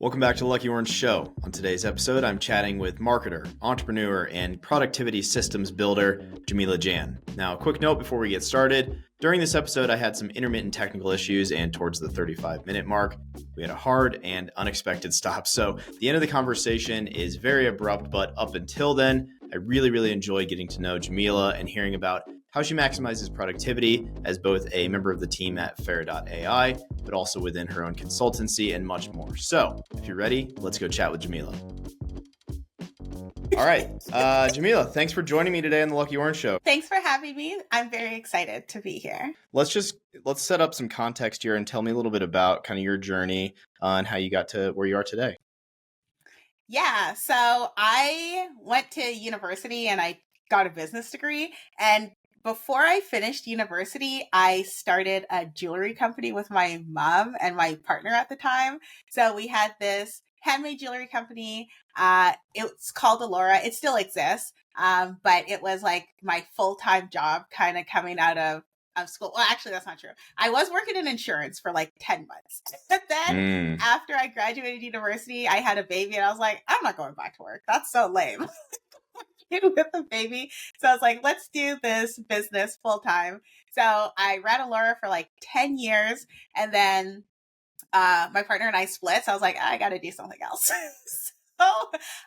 Welcome back to the Lucky Orange Show. On today's episode, I'm chatting with marketer, entrepreneur, and productivity systems builder, Jameela Ghann. Now, a quick note before we get started. During this episode, I had some intermittent technical issues, and towards the 35-minute mark, we had a hard and unexpected stop. So the end of the conversation is very abrupt, but up until then, I really enjoyed getting to know Jameela and hearing about how she maximizes productivity as both a member of the team at Fera.ai, but also within her own consultancy and much more. So if you're ready, let's go chat with Jameela. All right, Jameela, thanks for joining me today on the Lucky Orange Show. Thanks for having me. I'm very excited to be here. Let's set up some context here and tell me a little bit about kind of your journey and how you got to where you are today. Yeah, so I went to university and I got a business degree. And before I finished university, I started a jewelry company with my mom and my partner at the time. So we had this handmade jewelry company. It's called Allura. It still exists, but it was like my full-time job kind of coming out of school. Well, actually, that's not true. I was working in insurance for like 10 months. But then after I graduated university, I had a baby and I was like, I'm not going back to work. That's so lame. With a baby. So I was like, let's do this business full time. So I ran Allura for like 10 years. And then my partner and I split. So I was like, I got to do something else. So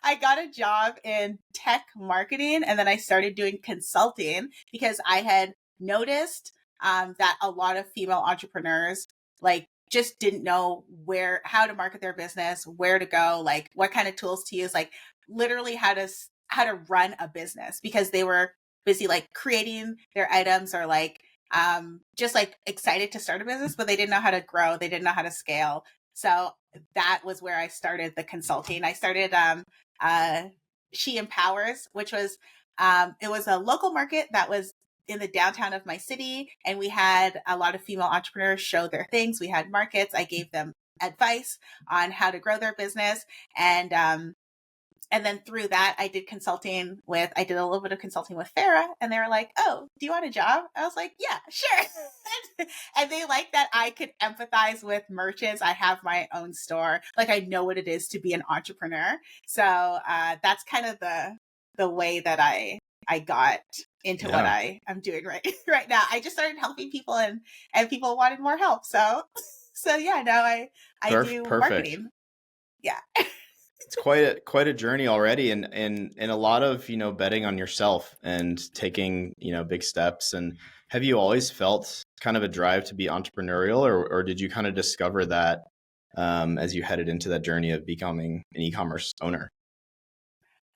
I got a job in tech marketing. And then I started doing consulting because I had noticed that a lot of female entrepreneurs like just didn't know how to market their business, where to go, like what kind of tools to use, like literally how to run a business because they were busy like creating their items or like just like excited to start a business, but they didn't know how to grow. They didn't know how to scale. So that was where I started the consulting. I started She Empowers, which was it was a local market that was in the downtown of my city. And we had a lot of female entrepreneurs show their things. We had markets. I gave them advice on how to grow their business. And then through that, I did a little bit of consulting with Fera, and they were like, oh, do you want a job? I was like, yeah, sure. And they like that I could empathize with merchants. I have my own store. Like I know what it is to be an entrepreneur. So that's kind of the way that I got into what I am doing right now. I just started helping people and people wanted more help. So yeah, now I do marketing. Yeah. It's quite a journey already, and a lot of betting on yourself and taking big steps. And have you always felt kind of a drive to be entrepreneurial, or did you kind of discover that as you headed into that journey of becoming an e-commerce owner?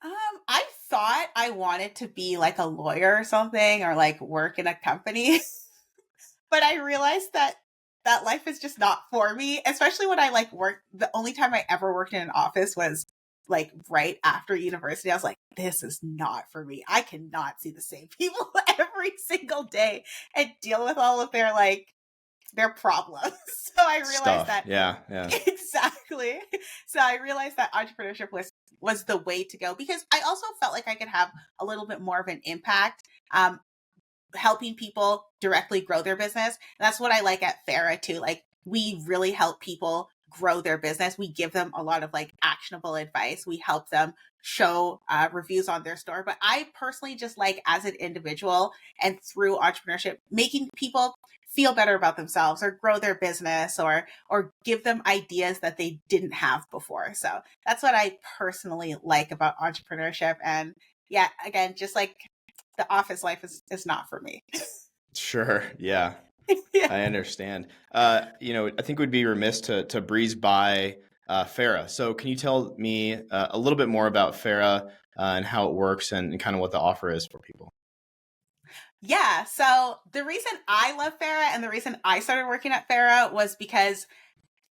I thought I wanted to be like a lawyer or something, or like work in a company, but I realized that life is just not for me, especially when I like work. The only time I ever worked in an office was like right after university. I was like, this is not for me. I cannot see the same people every single day and deal with all of their problems. So I realized that. Yeah. Exactly. So I realized that entrepreneurship was the way to go because I also felt like I could have a little bit more of an impact. Helping people directly grow their business. And that's what I like at Fera too. Like we really help people grow their business. We give them a lot of like actionable advice. We help them show reviews on their store. But I personally just like as an individual and through entrepreneurship, making people feel better about themselves or grow their business or give them ideas that they didn't have before. So that's what I personally like about entrepreneurship. And yeah, again, just like the office life is not for me. Sure. Yeah. Yeah. I understand. I think we'd be remiss to breeze by Fera. So can you tell me a little bit more about Fera and how it works and kind of what the offer is for people? Yeah. So the reason I love Fera and the reason I started working at Fera was because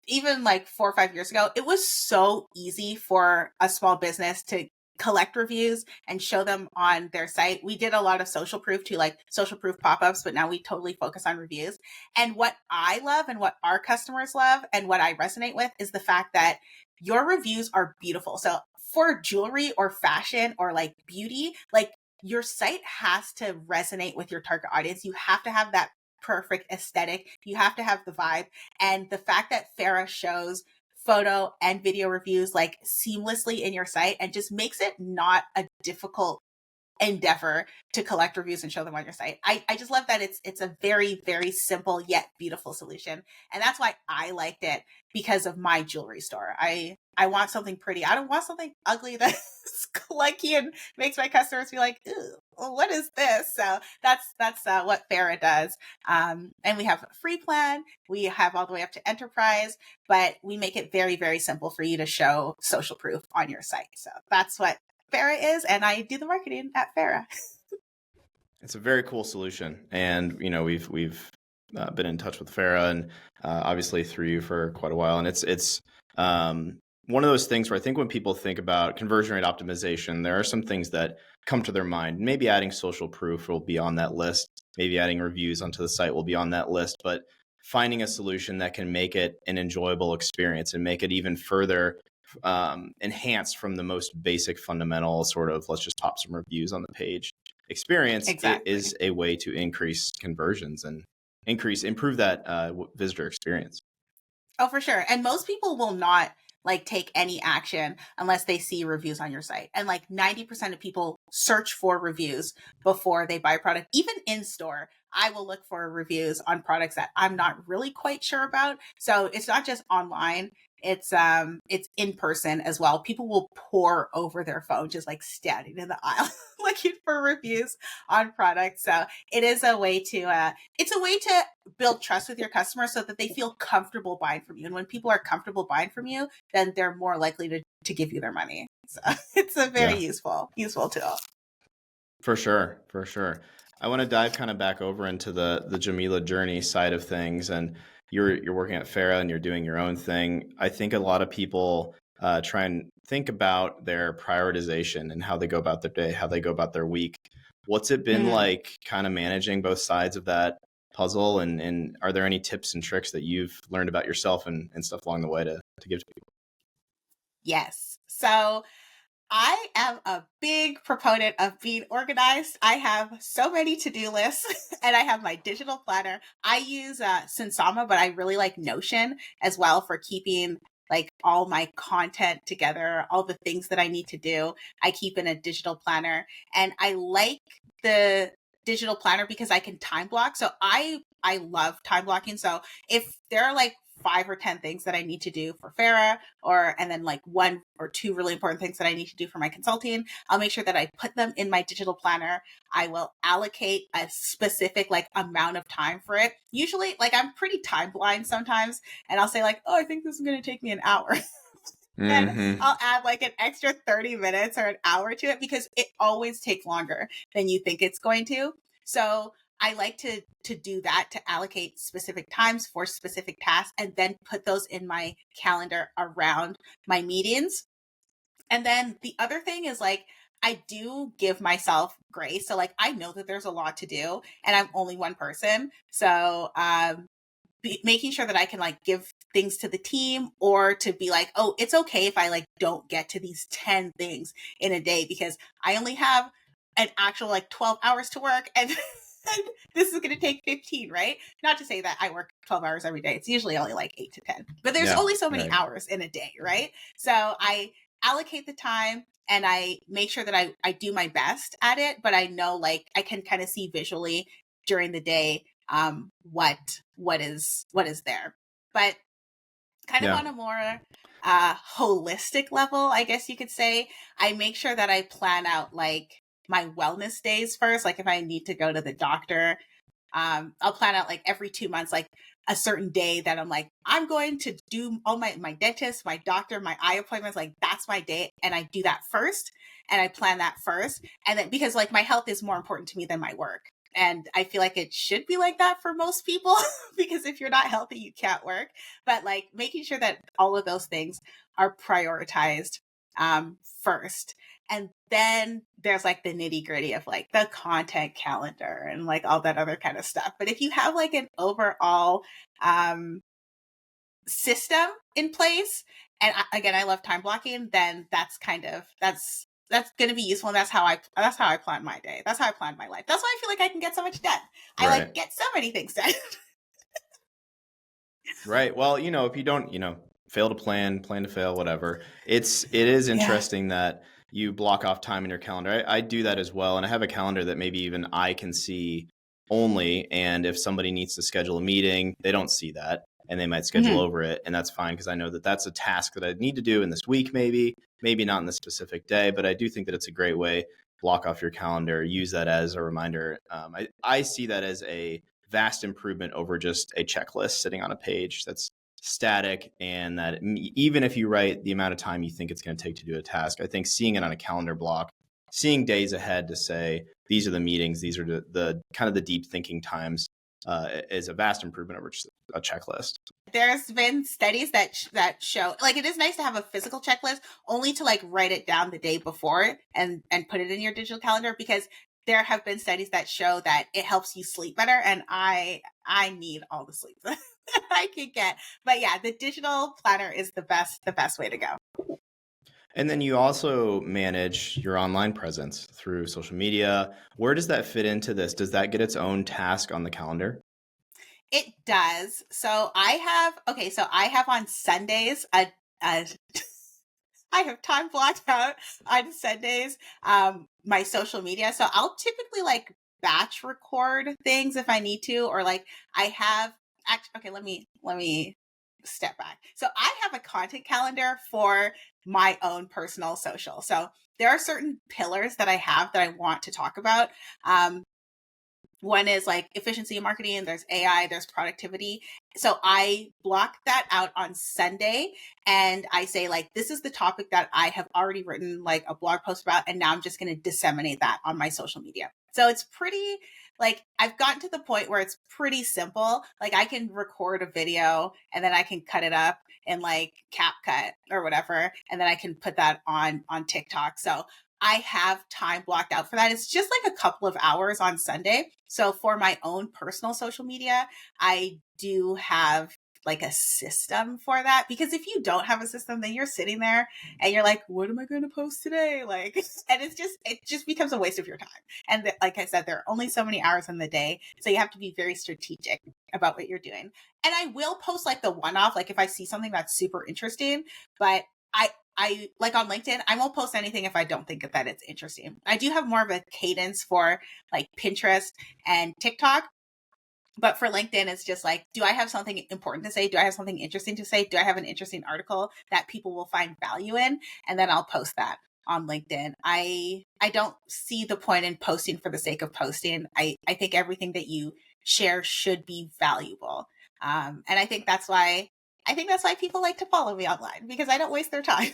even like 4 or 5 years ago, it was so easy for a small business to collect reviews and show them on their site. We did a lot of social proof too, like social proof pop-ups, but now we totally focus on reviews. And what I love and what our customers love and what I resonate with is the fact that your reviews are beautiful. So for jewelry or fashion or like beauty, like your site has to resonate with your target audience. You have to have that perfect aesthetic. You have to have the vibe. And the fact that Fera shows photo and video reviews like seamlessly in your site and just makes it not a difficult endeavor to collect reviews and show them on your site. I just love that it's a very, very simple yet beautiful solution. And that's why I liked it, because of my jewelry store. I want something pretty. I don't want something ugly that's clunky and makes my customers be like, ew, well, what is this? So that's what Farah does. And we have a free plan. We have all the way up to enterprise, but we make it very, very simple for you to show social proof on your site. So that's what Farah is, and I do the marketing at Farah. It's a very cool solution, and we've been in touch with Farah, and obviously through you for quite a while, and it's one of those things where I think when people think about conversion rate optimization, there are some things that come to their mind. Maybe adding social proof will be on that list. Maybe adding reviews onto the site will be on that list, but finding a solution that can make it an enjoyable experience and make it even further enhanced from the most basic fundamental sort of let's just pop some reviews on the page experience. Exactly. Is a way to increase conversions and improve that visitor experience. Oh, for sure. And most people will not like take any action unless they see reviews on your site. And like 90% of people search for reviews before they buy a product. Even in store, I will look for reviews on products that I'm not really quite sure about. So it's not just online. It's in person as well. People will pour over their phone, just like standing in the aisle looking for reviews on products. So it is a way to build trust with your customers so that they feel comfortable buying from you. And when people are comfortable buying from you, then they're more likely to give you their money. So it's a very useful tool. For sure. I want to dive kind of back over into the Jameela journey side of things, and you're working at Farah and you're doing your own thing. I think a lot of people try and think about their prioritization and how they go about their day, how they go about their week. What's it been like kind of managing both sides of that puzzle? And are there any tips and tricks that you've learned about yourself and stuff along the way to give to people? Yes. So I am a big proponent of being organized. I have so many to-do lists and I have my digital planner. I use Sunsama, but I really like Notion as well for keeping like all my content together, all the things that I need to do. I keep in a digital planner, and I like the digital planner because I can time block. So I love time blocking. So if there are like 5 or 10 things that I need to do for Farah, and then like 1 or 2 really important things that I need to do for my consulting, I'll make sure that I put them in my digital planner. I will allocate a specific like amount of time for it. Usually, like I'm pretty time blind sometimes, and I'll say like, oh, I think this is going to take me an hour. And I'll add like an extra 30 minutes or an hour to it because it always takes longer than you think it's going to. So I like to do that, to allocate specific times for specific tasks and then put those in my calendar around my meetings. And then the other thing is like, I do give myself grace. So like, I know that there's a lot to do and I'm only one person. So, making sure that I can like give things to the team, or to be like, oh, it's okay if I like don't get to these 10 things in a day because I only have an actual like 12 hours to work and this is going to take 15, right? Not to say that I work 12 hours every day. It's usually only like 8 to 10, but there's only so many hours in a day, right? So I allocate the time and I make sure that I do my best at it, but I know like I can kind of see visually during the day what is there. But kind of on a more holistic level, I guess you could say, I make sure that I plan out like my wellness days first. Like if I need to go to the doctor, I'll plan out like every 2 months, like a certain day that I'm like, I'm going to do all my dentist, my doctor, my eye appointments. Like that's my day. And I do that first, and I plan that first. And then because like my health is more important to me than my work. And I feel like it should be like that for most people because if you're not healthy, you can't work. But like making sure that all of those things are prioritized first. And then there's like the nitty gritty of like the content calendar and like all that other kind of stuff. But if you have like an overall system in place, and again, I love time blocking, then that's going to be useful. And that's how I plan my day. That's how I plan my life. That's why I feel like I can get so much done. I like get so many things done. Right. Well, if you don't, fail to plan, plan to fail, whatever. It is Yeah. interesting that you block off time in your calendar. I do that as well. And I have a calendar that maybe even I can see only. And if somebody needs to schedule a meeting, they don't see that and they might schedule Mhm. over it. And that's fine because I know that that's a task that I need to do in this week, maybe not in this specific day. But I do think that it's a great way. Block off your calendar, use that as a reminder. I see that as a vast improvement over just a checklist sitting on a page that's static, and that even if you write the amount of time you think it's going to take to do a task, I think seeing it on a calendar block, seeing days ahead to say these are the meetings, these are the kind of the deep thinking times, is a vast improvement over just a checklist. There's been studies that show, like, it is nice to have a physical checklist, only to like write it down the day before and put it in your digital calendar, because there have been studies that show that it helps you sleep better, and I need all the sleep that I can get. But yeah, the digital planner is the best way to go. And then you also manage your online presence through social media. Where does that fit into this? Does that get its own task on the calendar? It does. So I have on Sundays a I have time blocked out on Sundays, my social media. So I'll typically like batch record things if I need to, or like I have okay, let me step back. So I have a content calendar for my own personal social. So there are certain pillars that I have that I want to talk about. One is like efficiency in marketing, there's AI, there's productivity. So I block that out on Sunday, and I say, like, this is the topic that I have already written like a blog post about, and now I'm just going to disseminate that on my social media. So it's pretty, like, I've gotten to the point where it's pretty simple. Like, I can record a video and then I can cut it up in like CapCut or whatever, and then I can put that on TikTok. So I have time blocked out for that. It's just like a couple of hours on Sunday. So for my own personal social media, I do have like a system for that, because if you don't have a system, then you're sitting there and you're like, what am I going to post today? Like, and it just becomes a waste of your time. And like I said, there are only so many hours in the day. So you have to be very strategic about what you're doing. And I will post like the one off, like if I see something that's super interesting, but I like on LinkedIn, I won't post anything if I don't think that it's interesting. I do have more of a cadence for like Pinterest and TikTok. But for LinkedIn, it's just like, do I have something important to say? Do I have something interesting to say? Do I have an interesting article that people will find value in? And then I'll post that on LinkedIn. I don't see the point in posting for the sake of posting. I think everything that you share should be valuable. And I think that's why people like to follow me online, because I don't waste their time.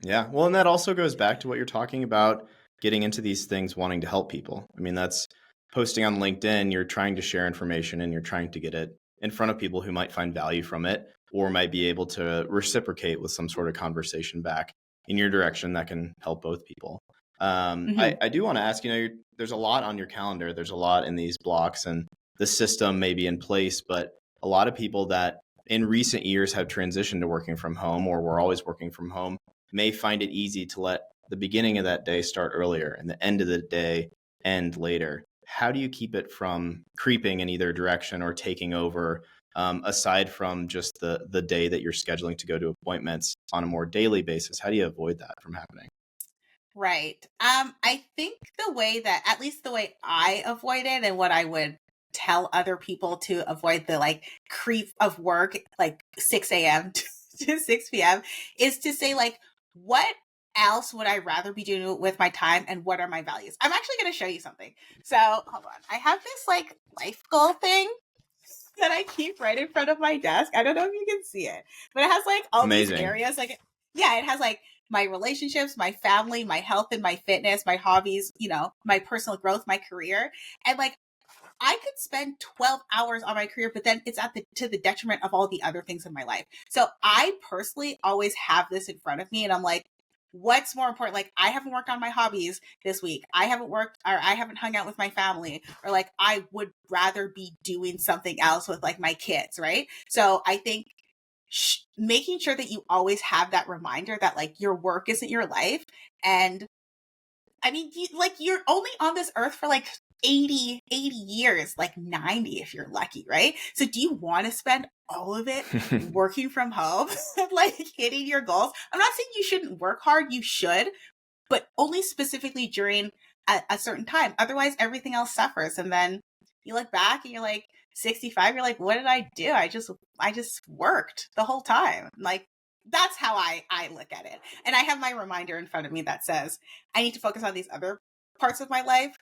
Yeah. Well, and that also goes back to what you're talking about, getting into these things, wanting to help people. I mean, that's posting on LinkedIn, you're trying to share information and you're trying to get it in front of people who might find value from it or might be able to reciprocate with some sort of conversation back in your direction that can help both people. Mm-hmm. I do want to ask, there's a lot on your calendar, there's a lot in these blocks, and the system may be in place, but a lot of people that in recent years have transitioned to working from home or were always working from home may find it easy to let the beginning of that day start earlier and the end of the day end later. How do you keep it from creeping in either direction or taking over, aside from just the day that you're scheduling to go to appointments on a more daily basis? How do you avoid that from happening? Right. I think the way that, at least the way I avoid it, and what I would tell other people to avoid the like creep of work, like 6 a.m. to 6 p.m., is to say, like, what else would I rather be doing with my time, and what are my values? I'm actually going to show you something. So hold on. I have this like life goal thing that I keep right in front of my desk. I don't know if you can see it, but it has like all these Amazing. areas. Like, yeah, it has like my relationships, my family, my health and my fitness, my hobbies, my personal growth, my career. And like, I could spend 12 hours on my career, but then it's to the detriment of all the other things in my life. So I personally always have this in front of me, and I'm like, what's more important? Like, I haven't worked on my hobbies this week. I haven't worked, or I haven't hung out with my family, or like I would rather be doing something else with like my kids, right? So I think making sure that you always have that reminder that like your work isn't your life. And I mean, you're only on this earth for like 80 years, like 90 if you're lucky, right? So do you want to spend all of it working from home, like hitting your goals? I'm not saying you shouldn't work hard, you should, but only specifically during a certain time. Otherwise, everything else suffers. And then you look back and you're like 65, you're like, what did I do? I just worked the whole time. Like, that's how I look at it. And I have my reminder in front of me that says, I need to focus on these other parts of my life.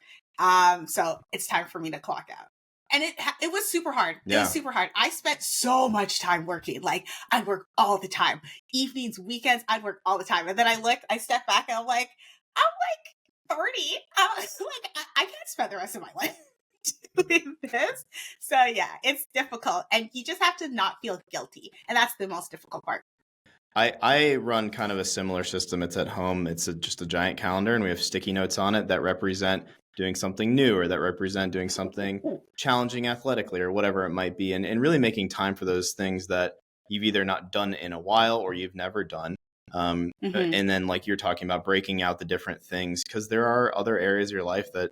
So it's time for me to clock out. And it was super hard. It was super hard. I spent so much time working. Like, I'd work all the time. Evenings, weekends, I'd work all the time. And then I stepped back and I'm like 30. I can't spend the rest of my life doing this. So yeah, it's difficult. And you just have to not feel guilty. And that's the most difficult part. I run kind of a similar system. It's at home. It's just a giant calendar, and we have sticky notes on it that represent doing something new or that represent doing something challenging athletically or whatever it might be. And really making time for those things that you've either not done in a while or you've never done. And then like you're talking about breaking out the different things, because there are other areas of your life that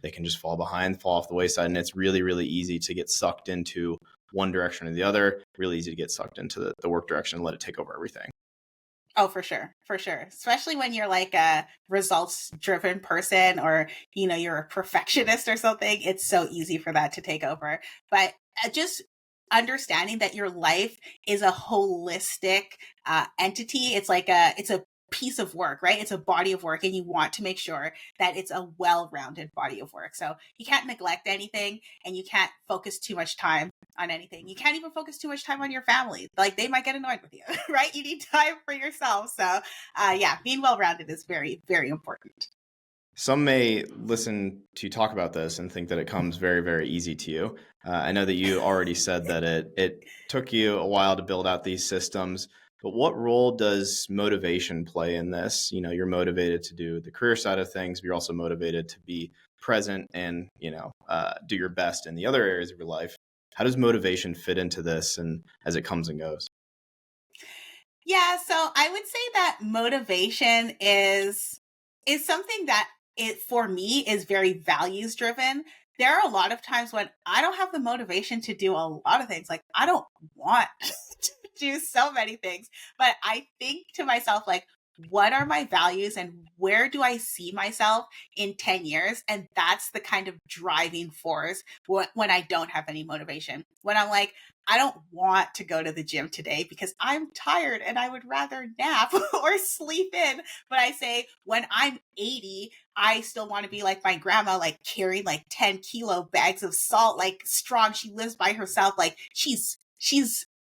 they can just fall behind, fall off the wayside. And it's really, really easy to get sucked into one direction or the other, really easy to get sucked into the work direction and let it take over everything. Oh, for sure. For sure. Especially when you're like a results driven person or, you're a perfectionist or something, it's so easy for that to take over. But just understanding that your life is a holistic entity. It's a piece of work, right? It's a body of work, and you want to make sure that it's a well-rounded body of work. So you can't neglect anything, and you can't focus too much time on anything. You can't even focus too much time on your family. Like, they might get annoyed with you, right? You need time for yourself. So being well-rounded is very, very important. Some may listen to you talk about this and think that it comes very, very easy to you. I know that you already said that it took you a while to build out these systems, but what role does motivation play in this? You're motivated to do the career side of things, but you're also motivated to be present and, do your best in the other areas of your life. How does motivation fit into this and as it comes and goes? Yeah, so I would say that motivation is something that for me is very values driven. There are a lot of times when I don't have the motivation to do a lot of things. Like, I don't want to do so many things, but I think to myself, like, what are my values and where do I see myself in 10 years? And that's the kind of driving force when I don't have any motivation. When I'm like, I don't want to go to the gym today because I'm tired and I would rather nap or sleep in. But I say, when I'm 80, I still want to be like my grandma, like carrying like 10-kilo bags of salt, like strong. She lives by herself. Like, she's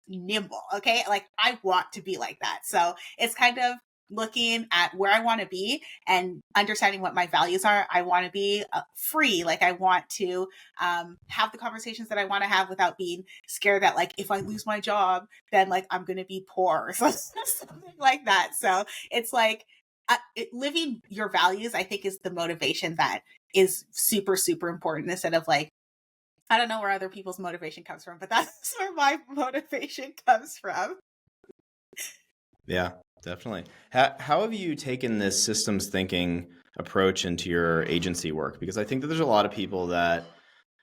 nimble. Okay. Like, I want to be like that. So it's kind of looking at where I want to be and understanding what my values are. I want to be free. Like, I want to have the conversations that I want to have without being scared that, like, if I lose my job, then like I'm going to be poor or something like that. So it's like living your values, I think, is the motivation that is super, super important, instead of like, I don't know where other people's motivation comes from, but that's where my motivation comes from. Yeah, definitely. How have you taken this systems thinking approach into your agency work? Because I think that there's a lot of people that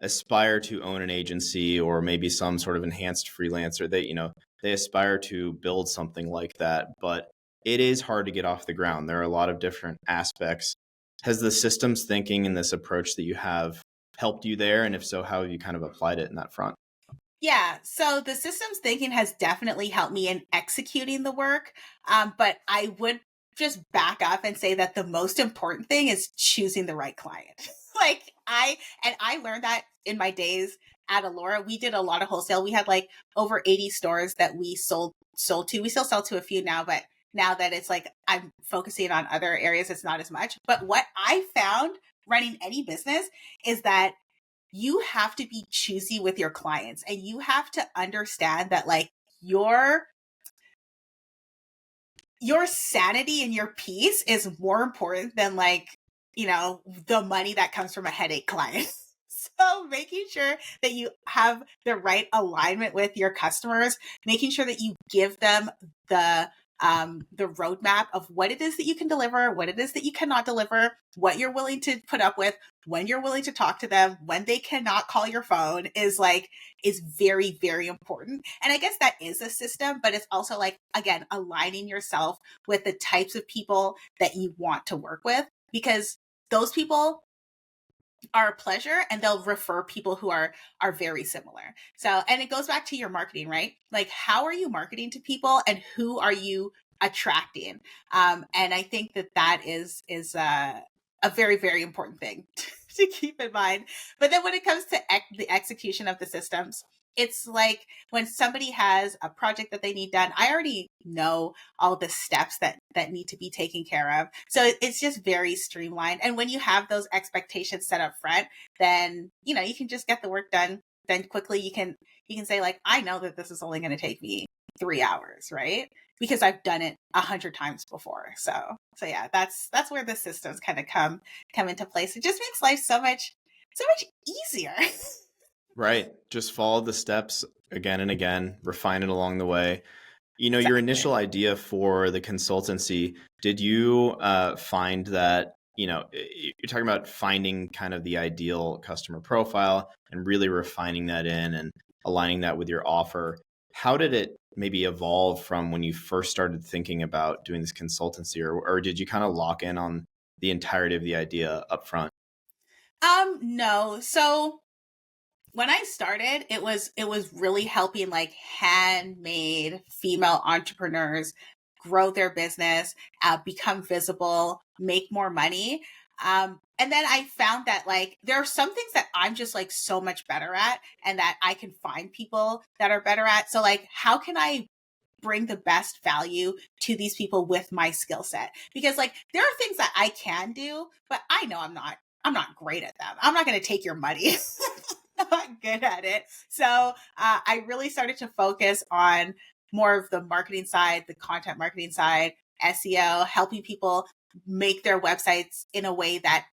aspire to own an agency or maybe some sort of enhanced freelancer. They aspire to build something like that, but it is hard to get off the ground. There are a lot of different aspects. Has the systems thinking and this approach that you have helped you there? And if so, how have you kind of applied it in that front? Yeah, so the systems thinking has definitely helped me in executing the work. But I would just back up and say that the most important thing is choosing the right client. I learned that in my days at Allura. We did a lot of wholesale. We had like over 80 stores that we sold to. We still sell to a few now, but now that it's like I'm focusing on other areas, it's not as much. But what I found running any business is that you have to be choosy with your clients, and you have to understand that like your sanity and your peace is more important than like, the money that comes from a headache client. So making sure that you have the right alignment with your customers, making sure that you give them the the roadmap of what it is that you can deliver, what it is that you cannot deliver, what you're willing to put up with, when you're willing to talk to them, when they cannot call your phone is very, very important. And I guess that is a system, but it's also like, again, aligning yourself with the types of people that you want to work with, because those people are a pleasure and they'll refer people who are very similar. So, and it goes back to your marketing, right? Like, how are you marketing to people and who are you attracting? And I think that is a very, very important thing to keep in mind. But then when it comes to the execution of the systems, it's like when somebody has a project that they need done, I already know all the steps that need to be taken care of. So it's just very streamlined. And when you have those expectations set up front, then, you know, you can just get the work done. Then quickly you can say like, I know that this is only going to take me 3 hours, right? Because I've done it 100 times before. So yeah, that's where the systems kind of come into place. It just makes life so much easier. Right. Just follow the steps again and again, refine it along the way. You know, your Exactly. initial idea for the consultancy, did you find that, you know, you're talking about finding kind of the ideal customer profile and really refining that in and aligning that with your offer. How did it maybe evolve from when you first started thinking about doing this consultancy, or did you kind of lock in on the entirety of the idea up front? No. So when I started, it was really helping like handmade female entrepreneurs grow their business, become visible, make more money. And then I found that like there are some things that I'm just like so much better at and that I can find people that are better at. So like, how can I bring the best value to these people with my skill set? Because like there are things that I can do, but I know I'm not great at them. I'm not going to take your money. Not good at it. So I really started to focus on more of the marketing side, the content marketing side, SEO, helping people make their websites in a way that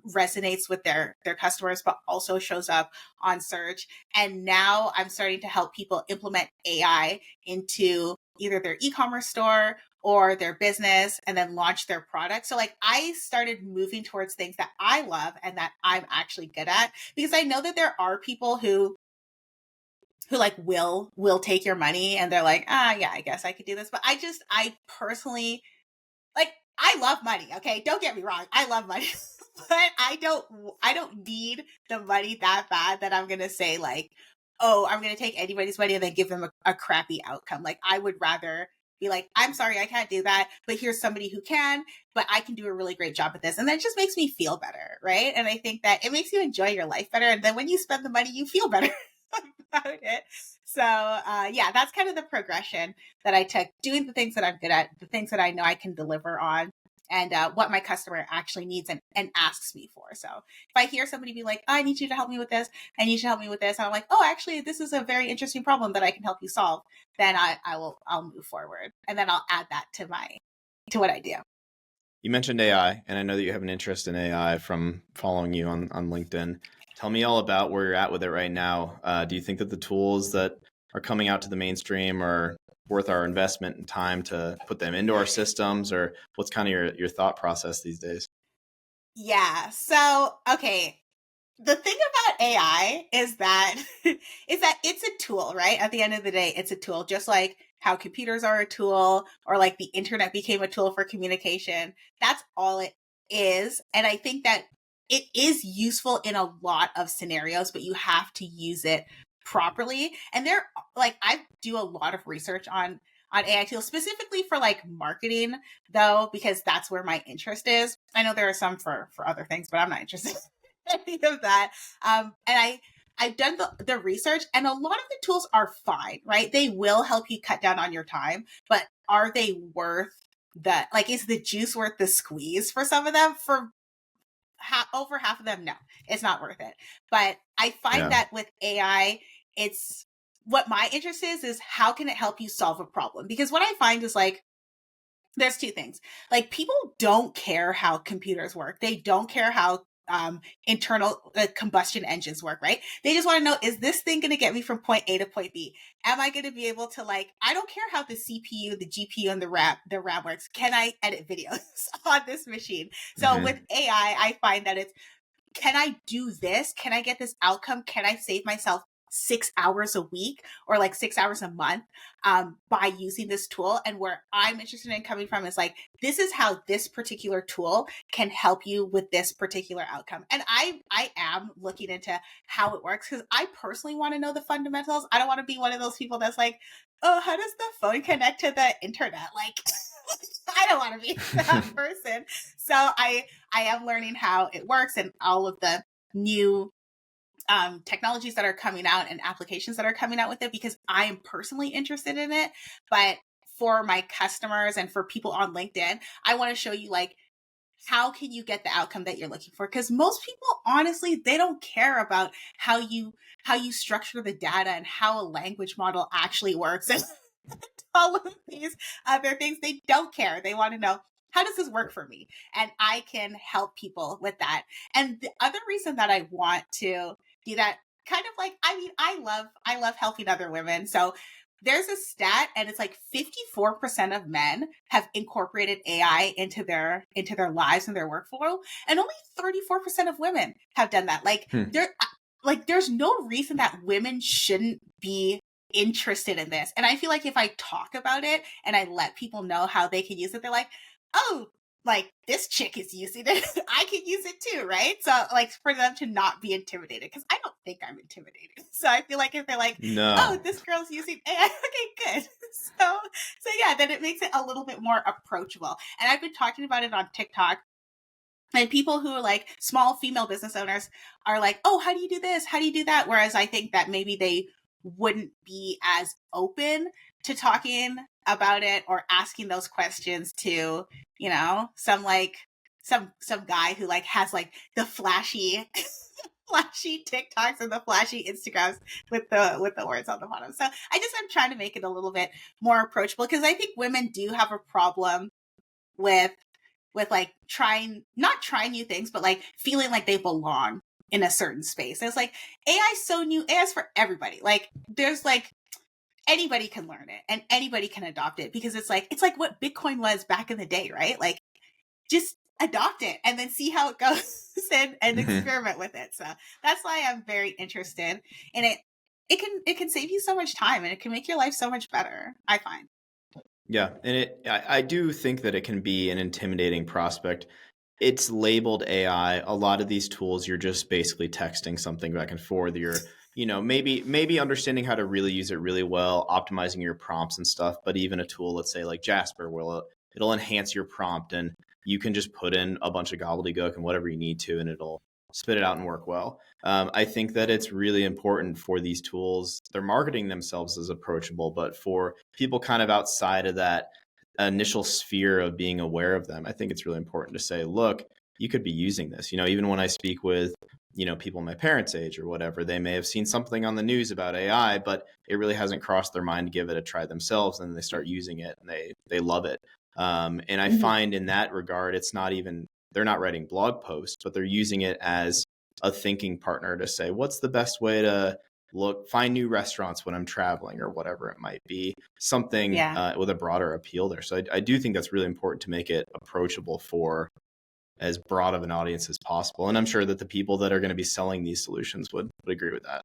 resonates with their customers, but also shows up on search. And now I'm starting to help people implement AI into either their e-commerce store or their business and then launch their product. So like I started moving towards things that I love and that I'm actually good at, because I know that there are people who like will take your money and they're like, yeah, I guess I could do this. But I personally, like, I love money. Okay. Don't get me wrong. I love money, but I don't need the money that bad that I'm going to say like, oh, I'm going to take anybody's money and then give them a crappy outcome. Like I would rather be like, I'm sorry, I can't do that, but here's somebody who can, but I can do a really great job at this. And that just makes me feel better. Right. And I think that it makes you enjoy your life better. And then when you spend the money, you feel better about it. So yeah, that's kind of the progression that I took, doing the things that I'm good at, the things that I know I can deliver on, and what my customer actually needs and asks me for. So if I hear somebody be like, oh, I need you to help me with this, I need you to help me with this, and I'm like, oh, actually, this is a very interesting problem that I can help you solve, then I'll move forward. And then I'll add that to what I do. You mentioned AI, and I know that you have an interest in AI from following you on LinkedIn. Tell me all about where you're at with it right now. Do you think that the tools that are coming out to the mainstream are worth our investment and time to put them into our systems, or what's kind of your thought process these days? Yeah. So, okay. The thing about AI is that it's a tool, right? At the end of the day, it's a tool, just like how computers are a tool or like the internet became a tool for communication. That's all it is. And I think that it is useful in a lot of scenarios, but you have to use it properly. And like I do a lot of research on AI tools, specifically for like marketing though, because that's where my interest is. I know there are some for other things, but I'm not interested any of that. And I've done the research, and a lot of the tools are fine, right? They will help you cut down on your time, but are they worth is the juice worth the squeeze for some of them? For over half of them, no, it's not worth it. But I find Yeah. that with AI, it's what my interest is how can it help you solve a problem? Because what I find is like, there's two things. Like people don't care how computers work. They don't care how internal combustion engines work, right? They just want to know, is this thing going to get me from point A to point B? Am I going to be able to, like, I don't care how the CPU, the GPU, and the RAM works. Can I edit videos on this machine? So with AI, I find that it's, can I do this? Can I get this outcome? Can I save myself 6 hours a week or like 6 hours a month by using this tool? And where I'm interested in coming from is like, this is how this particular tool can help you with this particular outcome. And I am looking into how it works because I personally want to know the fundamentals. I don't want to be one of those people that's like, oh, how does the phone connect to the internet? Like, I don't want to be that person. So I am learning how it works and all of the new technologies that are coming out and applications that are coming out with it, because I am personally interested in it. But for my customers and for people on LinkedIn, I want to show you, like, how can you get the outcome that you're looking for? Because most people, honestly, they don't care about how you structure the data and how a language model actually works and all of these other things. They don't care. They want to know, how does this work for me? And I can help people with that. And the other reason that I want to do that, kind of like, I mean, I love helping other women. So there's a stat, and it's like 54% of men have incorporated AI into their lives and their workflow, and only 34% of women have done that. Like there's no reason that women shouldn't be interested in this. And I feel like if I talk about it and I let people know how they can use it, they're like, oh, like, this chick is using it, I can use it too, right? So, like, for them to not be intimidated, because I don't think I'm intimidated. So I feel like if they're like, oh, this girl's using AI, okay, good. So yeah, then it makes it a little bit more approachable. And I've been talking about it on TikTok. And people who are like small female business owners are like, oh, how do you do this? How do you do that? Whereas I think that maybe they wouldn't be as open to talking about it or asking those questions to, you know, some guy who like has like the flashy flashy TikToks and the flashy Instagrams with the words on the bottom. So I'm trying to make it a little bit more approachable, because I think women do have a problem with like not trying new things, but like feeling like they belong in a certain space. And it's like, AI's so new. AI's for everybody. Like, there's like, anybody can learn it and anybody can adopt it, because it's like what Bitcoin was back in the day, right? Like, just adopt it and then see how it goes and experiment with it. So that's why I'm very interested in it. It can save you so much time, and it can make your life so much better, I find. Yeah, and I do think that it can be an intimidating prospect. It's labeled AI. A lot of these tools, you're just basically texting something back and forth. You're, maybe understanding how to really use it really well, optimizing your prompts and stuff. But even a tool, let's say like Jasper, it'll enhance your prompt, and you can just put in a bunch of gobbledygook and whatever you need to, and it'll spit it out and work well. I think that it's really important for these tools. They're marketing themselves as approachable, but for people kind of outside of that initial sphere of being aware of them, I think it's really important to say, look, you could be using this. Even when I speak with, people my parents' age or whatever, they may have seen something on the news about AI, but it really hasn't crossed their mind to give it a try themselves. And they start using it and they love it. And I find in that regard, it's not even, they're not writing blog posts, but they're using it as a thinking partner to say, what's the best way to find new restaurants when I'm traveling or whatever it might be, something with a broader appeal there. So I do think that's really important to make it approachable for as broad of an audience as possible. And I'm sure that the people that are going to be selling these solutions would agree with that.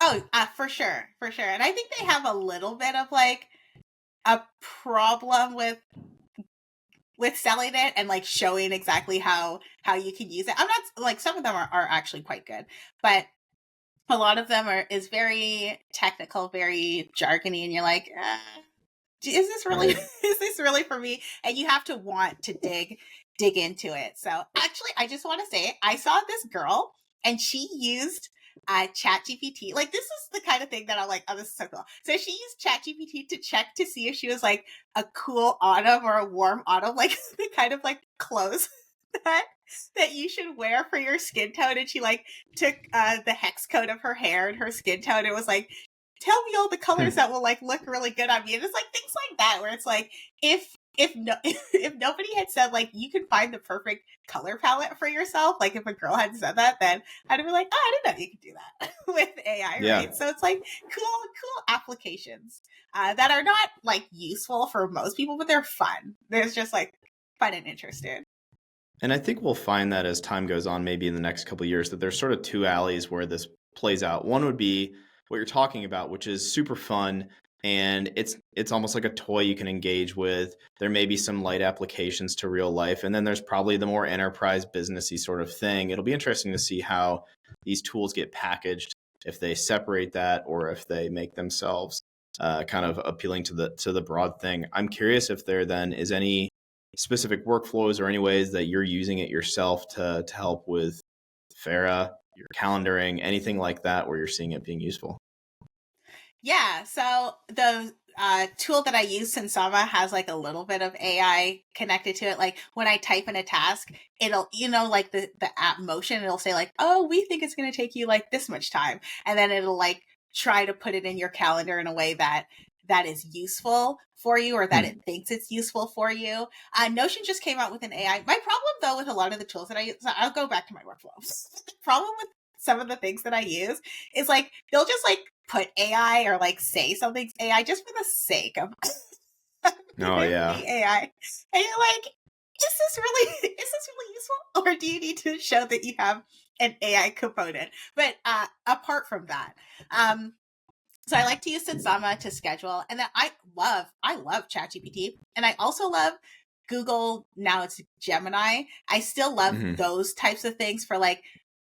Oh, for sure. For sure. And I think they have a little bit of like a problem with selling it and like showing exactly how you can use it. I'm not like, some of them are actually quite good, but a lot of them is very technical, very jargony, and you're like, is this really is this really for me? And you have to want to dig into it. So actually, I just want to say, I saw this girl and she used ChatGPT. Like, this is the kind of thing that I'm like, oh, this is so cool. So she used ChatGPT to check to see if she was like a cool autumn or a warm autumn, like the kind of like clothes that you should wear for your skin tone. And she like took the hex code of her hair and her skin tone. It was like, tell me all the colors that will like look really good on me. And it's like things like that, where it's like, if if nobody had said like you can find the perfect color palette for yourself, like if a girl had said that, then I'd be like, oh, I didn't know you could do that with AI, Yeah. right? So it's like cool applications that are not like useful for most people, but they're fun. There's just like fun and interesting. And I think we'll find that as time goes on, maybe in the next couple of years, that there's sort of two alleys where this plays out. One would be what you're talking about, which is super fun, and it's almost like a toy you can engage with. There may be some light applications to real life, and then there's probably the more enterprise businessy sort of thing. It'll be interesting to see how these tools get packaged, if they separate that or if they make themselves kind of appealing to the broad thing. I'm curious if there then is any specific workflows or any ways that you're using it yourself to help with Farah, your calendaring, anything like that where you're seeing it being useful? Yeah, so the tool that I use, Sensama, has like a little bit of AI connected to it. Like when I type in a task, it'll, like the app motion, it'll say like, oh, we think it's going to take you like this much time. And then it'll like try to put it in your calendar in a way that is useful for you, or that it thinks it's useful for you. Notion just came out with an AI. My problem though with a lot of the tools that I use, I'll go back to my workflow. The problem with some of the things that I use is like they'll just like put AI or like say something's AI just for the sake of Oh yeah. AI. And you're like, is this really useful? Or do you need to show that you have an AI component? But apart from that, so I like to use Sensama to schedule, and then I love ChatGPT, and I also love Google. Now it's Gemini. I still love those types of things for like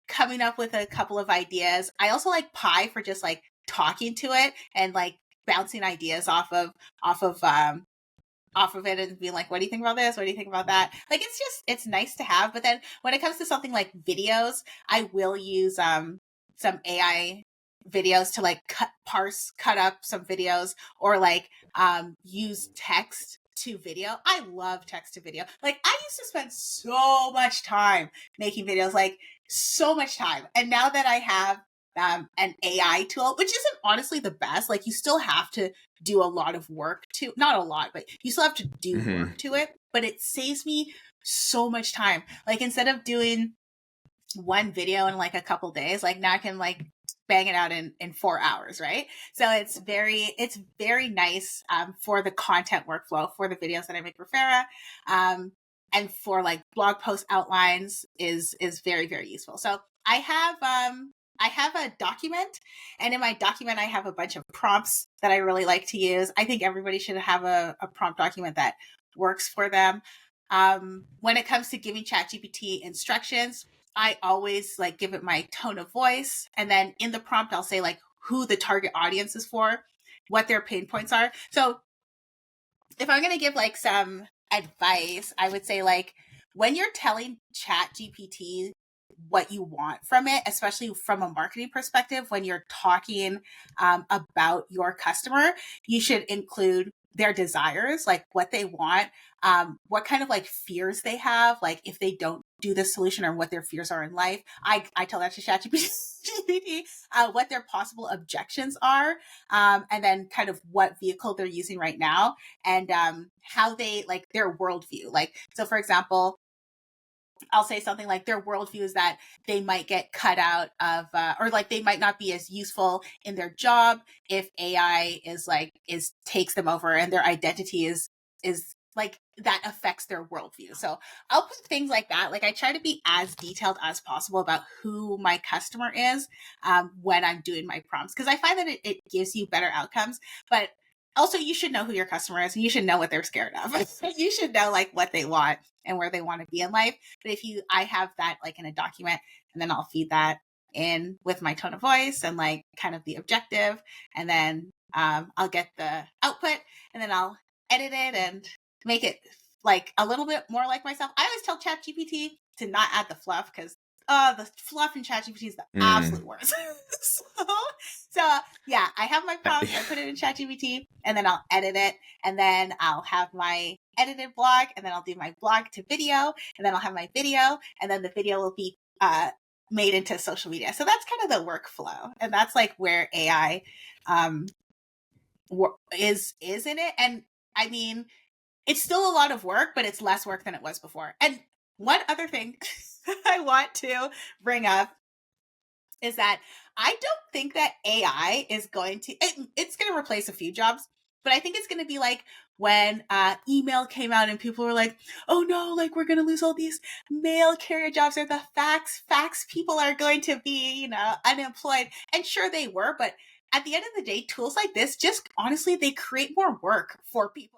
coming up with a couple of ideas. I also like Pi for just like talking to it and like bouncing ideas off of it and being like, what do you think about this? What do you think about that? Like, it's nice to have. But then when it comes to something like videos, I will use some AI videos to like cut up some videos, or like use text to video. I love text to video. Like I used to spend so much time making videos, like so much time. And now that I have an AI tool, which isn't honestly the best, like you still have to do a lot of work to, not a lot, but you still have to do work to it, but it saves me so much time. Like instead of doing one video in like a couple days, like now I can like bang it out in 4 hours, right? So it's very nice for the content workflow for the videos that I make for Farah, and for like blog post outlines is very, very useful. So I have a document, and in my document I have a bunch of prompts that I really like to use. I think everybody should have a prompt document that works for them. When it comes to giving ChatGPT instructions, I always like give it my tone of voice, and then in the prompt I'll say like who the target audience is for, what their pain points are. So if I'm going to give like some advice, I would say like when you're telling ChatGPT what you want from it, especially from a marketing perspective, when you're talking about your customer, you should include their desires, like what they want, what kind of like fears they have, like if they don't do this solution, or what their fears are in life. I tell that to ChatGPT, what their possible objections are, and then kind of what vehicle they're using right now, and how they like their worldview. Like, so for example, I'll say something like their worldview is that they might get cut out of, or like they might not be as useful in their job if AI takes them over, and their identity is like that affects their worldview. So I'll put things like that. Like I try to be as detailed as possible about who my customer is when I'm doing my prompts, because I find that it gives you better outcomes. But also, you should know who your customer is, and you should know what they're scared of. You should know like what they want and where they want to be in life. But I have that like in a document, and then I'll feed that in with my tone of voice and like kind of the objective, and then I'll get the output, and then I'll edit it and make it like a little bit more like myself. I always tell ChatGPT to not add the fluff, because the fluff in ChatGPT is the absolute worst. so yeah, I have my prompt, I put it in ChatGPT, and then I'll edit it, and then I'll have my edited blog, and then I'll do my blog to video, and then I'll have my video, and then the video will be made into social media. So that's kind of the workflow, and that's like where AI is in it. And I mean, it's still a lot of work, but it's less work than it was before. And one other thing I want to bring up is that I don't think that AI is going to, it's going to replace a few jobs, but I think it's going to be like when email came out and people were like, oh no, like we're going to lose all these mail carrier jobs, or the fax people are going to be, unemployed. And sure they were, but at the end of the day, tools like this just honestly, they create more work for people.